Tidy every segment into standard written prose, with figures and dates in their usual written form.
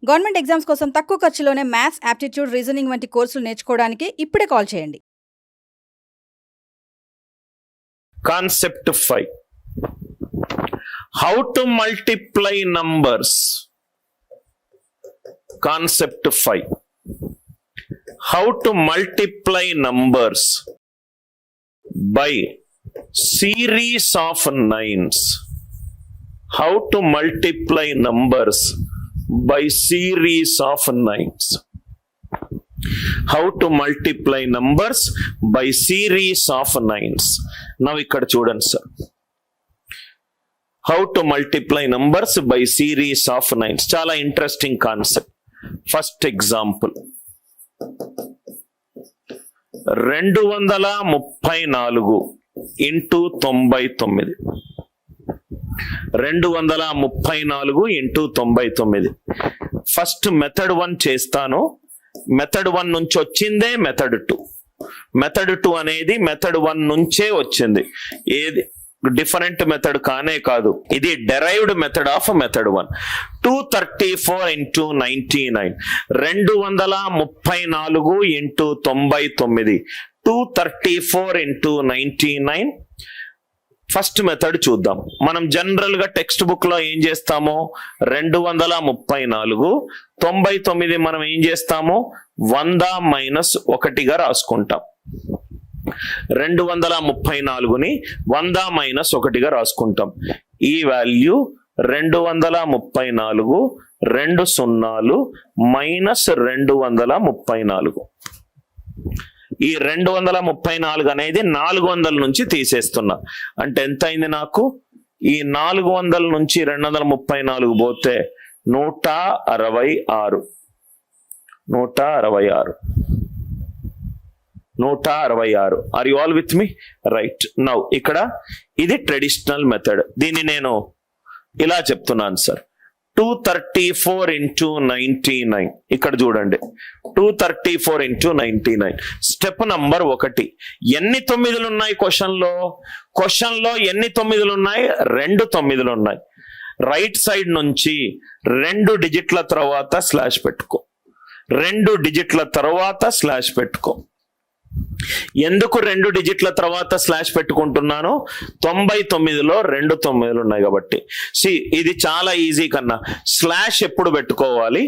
Government exams కోసం తక్కువ ఖర్చులోనే maths, aptitude, reasoning వంటి కోర్సులు నేర్చుకోవడానికి ఇప్పుడే కాల్ చేయండి. Concept 5. How to multiply numbers. Concept 5. How to multiply numbers by series of nines. How to multiply numbers by series of nines. How to multiply numbers by series of nines. Now ikkada chudandi sir. How to multiply numbers by series of nines. Chala interesting concept. First example. 234 into 99. 234 into 99. First method 1 చేస్తాను. Method 1 నుంచి వచ్చిందే method 2. Method 2 అనేది method 1 నుంచే వచ్చింది. ఏది different method కానే కాదు, ఇది derived method of method 1. 234 into 99. 234 into 99. 234 into 99. First method చూద్దాం. మనం జనరల్ గా టెక్స్ట్ బుక్ లో ఏం చేస్తామో 234, 99 మనం ఏం చేస్తామో 100 - 1గా రాసుకుంటాం. 234ని 100 - 1గా రాసుకుంటాం. ఈ వాల్యూ 234 2 0 -234. ఈ 234 అనేది 400 నుంచి తీసేస్తున్నా. అంటే ఎంత అయింది నాకు? ఈ 400 నుంచి 234 పోతే 166. 166. Are you all with me? Right. Now ఇక్కడ ఇది ట్రెడిషనల్ మెథడ్. దీన్ని నేను ఇలా చెప్తున్నాను సార్. 234 into 99. ఇక్కడ చూడండి, 234 into 99. Step number 1. ఎన్ని 9లు ఉన్నాయి క్వశ్చన్లో? క్వశ్చన్లో ఎన్ని 9లు ఉన్నాయి? 2 9లు ఉన్నాయి. రైట్ సైడ్ నుంచి 2 డిజిట్ల తర్వాత స్లాష్ పెట్టుకో. 2 డిజిట్ల తర్వాత స్లాష్ పెట్టుకో. ఎందుకు 2 డిజిట్ల తర్వాత స్లాష్ పెట్టుకుంటున్నాను? 99లో 2 9లు ఉన్నాయి కాబట్టి. ఇది చాలా ఈజీ కన్నా. స్లాష్ ఎప్పుడు పెట్టుకోవాలి?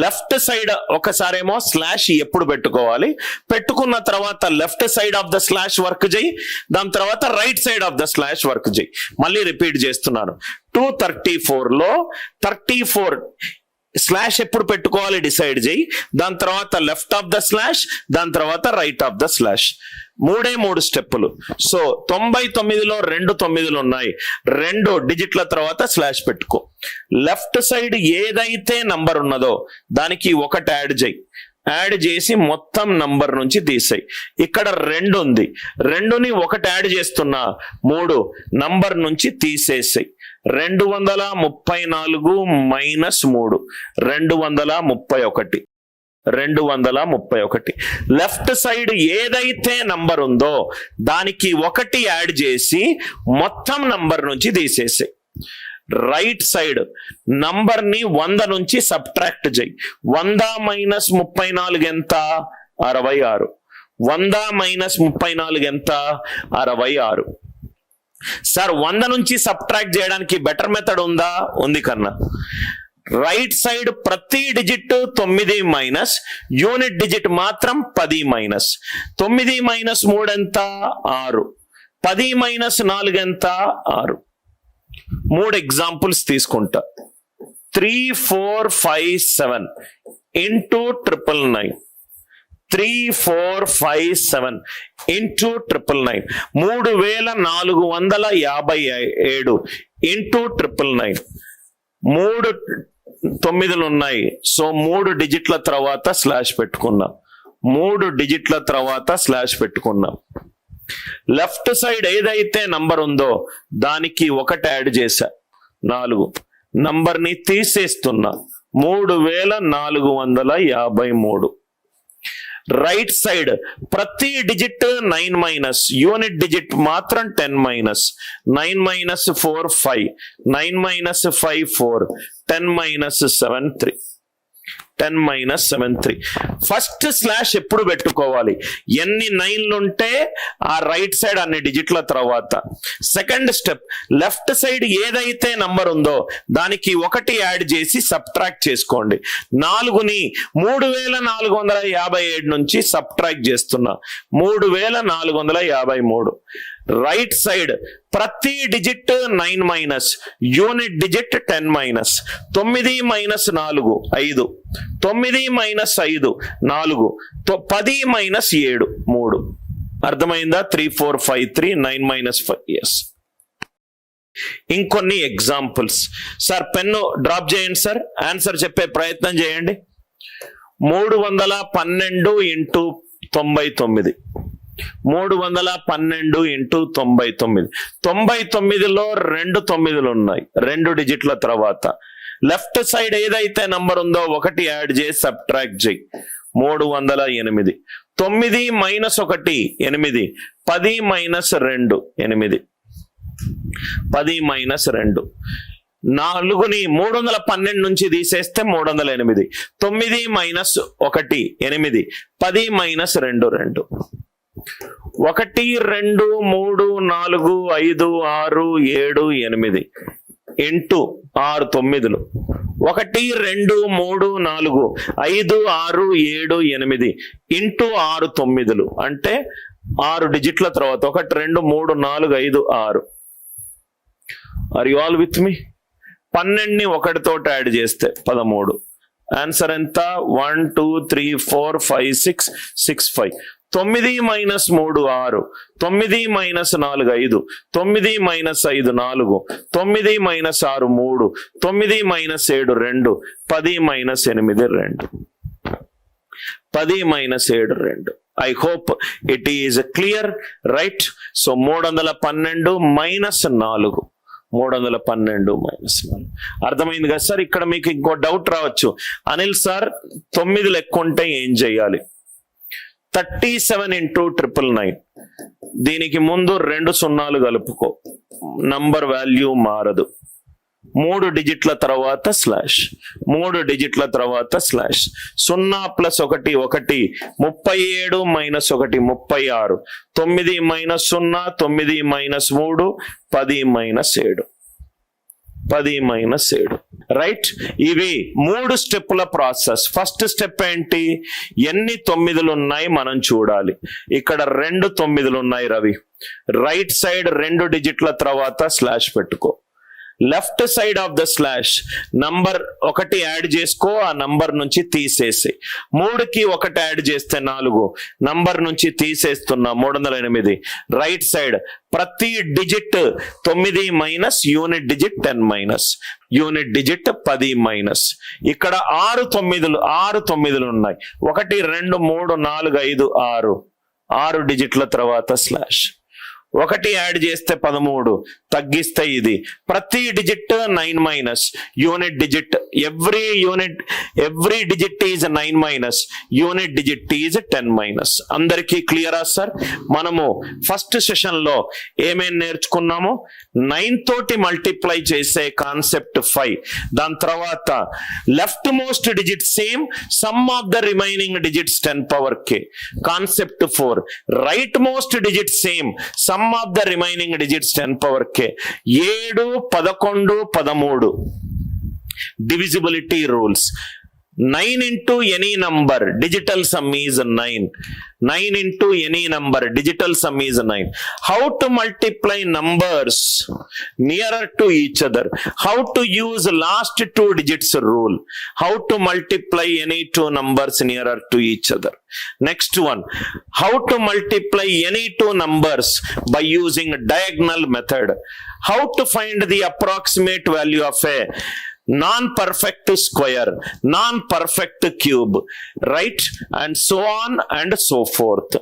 లెఫ్ట్ సైడ్ ఒకసారేమో స్లాష్ ఎప్పుడు పెట్టుకోవాలి, పెట్టుకున్న తర్వాత left side of the slash work చేయి, దాని తర్వాత right side of the slash work చేయి. మళ్ళీ రిపీట్ చేస్తున్నాను. 234లో 34 స్లాష్ ఎప్పుడు పెట్టుకోవాలి డిసైడ్ చేయి, దాని తర్వాత లెఫ్ట్ ఆఫ్ ద స్లాష్, దాని తర్వాత రైట్ ఆఫ్ ద స్లాష్. 3 స్టెప్పులు. సో 99లో 2 9లు ఉన్నాయి. 2 డిజిట్ల తర్వాత స్లాష్ పెట్టుకో. లెఫ్ట్ సైడ్ ఏదైతే నంబర్ ఉన్నదో దానికి 1 యాడ్ చేయి. యాడ్ చేసి మొత్తం నంబర్ నుంచి తీసేయి. ఇక్కడ 2 ఉంది, 2ని 1 యాడ్ చేస్తున్నా, 3 నంబర్ నుంచి తీసేసాయి. 234 -3 231. లెఫ్ట్ సైడ్ ఏదైతే నంబర్ ఉందో దానికి 1 యాడ్ చేసి మొత్తం నంబర్ నుంచి తీసేసాయి. రైట్ సైడ్ నంబర్ ని 100 నుంచి సబ్ట్రాక్ట్ చేయి. 100 - 34 ఎంత? 66. 100 - 34 ఎంత? 66. సార్ 100 నుంచి సబ్ట్రాక్ట్ చేయడానికి బెటర్ మెథడ్ ఉందా? ఉంది కన్నా. రైట్ సైడ్ ప్రతి డిజిట్ 9 మైనస్, యూనిట్ డిజిట్ మాత్రం 10 మైనస్. 9 - 3 ఎంత? 6. 10 - 4 ఎంత? 6. 3 ఎగ్జాంపుల్స్ తీసుకుంటా. 3 4 5 7 into 999. 3 4 5 7 into 999. 3457 into 999. 3 9లు ఉన్నాయి. సో 3 డిజిట్ల తర్వాత స్లాష్ పెట్టుకున్నాం. 3 డిజిట్ల తర్వాత స్లాష్ పెట్టుకున్నాం. లెఫ్ట్ సైడ్ ఏదైతే నంబర్ ఉందో దానికి 1 యాడ్ చేశా, 4. నంబర్ని తీసేస్తున్నా, 3453. రైట్ సైడ్ ప్రతి డిజిట్ 9 మైనస్, యూనిట్ డిజిట్ మాత్రం 10 మైనస్. 9 - 4 5, 9 - 5 4, 10 - 7 3. 10 మైనస్ 7 3. ఫస్ట్ స్లాష్ ఎప్పుడు పెట్టుకోవాలి? ఎన్ని 9లు ఉంటే ఆ రైట్ సైడ్ అన్ని డిజిట్ల తర్వాత. సెకండ్ స్టెప్, లెఫ్ట్ సైడ్ ఏదైతే నంబర్ ఉందో దానికి 1 యాడ్ చేసి సబ్ట్రాక్ట్ చేసుకోండి. 4ని 3457 నుంచి సబ్ట్రాక్ట్ చేస్తున్నా, 3453. రైట్ సైడ్ ప్రతి digit 9 minus, unit digit 10 minus. 9 minus 4 5, 9 minus 5 4, 10 minus 7 3. అర్థమైందా? 3 4 5 3 9 మైనస్ 5. ఎస్. ఇంకొన్ని ఎగ్జాంపుల్స్. సార్ పెన్ను డ్రాప్ చేయండి సార్, ఆన్సర్ చెప్పే ప్రయత్నం చేయండి. 312 ఇంటూ 99. 312 ఇంటూ 99. 99లో 2 9లు ఉన్నాయి, 2 డిజిట్ల తర్వాత. లెఫ్ట్ సైడ్ ఏదైతే నంబర్ ఉందో 1 యాడ్ చేసి సబ్ట్రాక్ట్ చేయి. 308. 9 మైనస్ 1 8, 10 మైనస్ 2 8, 10 మైనస్ 2. 4ని 312 నుంచి తీసేస్తే 308. 9 మైనస్ 1 8, 10 మైనస్ 2 2. 1 2 3 4 5 6 7 8 ఇంటూ 6 9లు. 1 2 3 4 5 6 7 8 ఇంటూ 6 9లు అంటే 6 డిజిట్ల తర్వాత. 1 2 3 4 5 6. ఆర్ యు ఆల్ విత్ మీ? 12ని 1 తోటి యాడ్ చేస్తే 13. ఆన్సర్ ఎంత? 1 2 3 4 5 6 6 5. 9 minus 3 6, 9 minus 4 5, 9 minus 5 4, 9 minus 6 3, 9 minus 7 2, 10 minus 8 2. 10 minus 7 2. I hope it is clear, right? So 312 minus 4, 312 minus 4. అర్థమైంది కదా సార్? ఇక్కడ మీకు ఇంకో డౌట్ రావచ్చు, అనిల్ సార్ 9 లెక్క ఉంటే ఏం చేయాలి? 37 ఇంటూ 999. దీనికి ముందు 2 సున్నాలు కలుపుకో, నంబర్ వాల్యూ మారదు. 3 డిజిట్ల తర్వాత స్లాష్, 3 డిజిట్ల తర్వాత slash. 0 plus 1 1, 37 minus 1 36, 9 minus 0 9 minus 3 10 minus 7, 10 minus 7. Right? ఇవి 3 స్టెప్పుల ప్రాసెస్. ఫస్ట్ స్టెప్ ఏంటి? ఎన్ని 9లు ఉన్నాయి మనం చూడాలి. ఇక్కడ 2 9లు ఉన్నాయి రవి. రైట్ సైడ్ 2 డిజిట్ల తర్వాత స్లాష్ పెట్టుకో. Left side of the slash number 1 add చేసుకో, ఆ నంబర్ నుంచి తీసేసి. 3కి 1 యాడ్ చేస్తే 4, నంబర్ నుంచి తీసేస్తున్నా 308. రైట్ సైడ్ ప్రతి digit 9 minus, unit digit 10 minus, unit digit 10 minus. ఇక్కడ 6 9లు ఉన్నాయి. 1 2 3 4 5 6, 6 డిజిట్ల తర్వాత స్లాష్. 1 యాడ్ చేస్తే 13, తగ్గిస్తే ఇది. ప్రతి digit 9 minus, unit digit every digit is 9 minus, unit digit is 10 minus. అందరికీ క్లియరా సార్? మనము ఫస్ట్ సెషన్ లో ఏమేం నేర్చుకున్నాము? 9 తోటి మల్టిప్లై చేసే కాన్సెప్ట్ 5. దాని తర్వాత left most digit same, some of the remaining digits 10 power k. Concept 4 right most digit same, some of the remaining digits 10 power k. 7 11 13 divisibility rules. 9 into any number, digital sum is 9. 9 into any number, digital sum is 9. How to multiply numbers nearer to each other? How to use last 2 digits rule? How to multiply any 2 numbers nearer to each other? Next one, how to multiply any 2 numbers by using diagonal method? How to find the approximate value of a non-perfect square, non-perfect cube, right? And so on and so forth.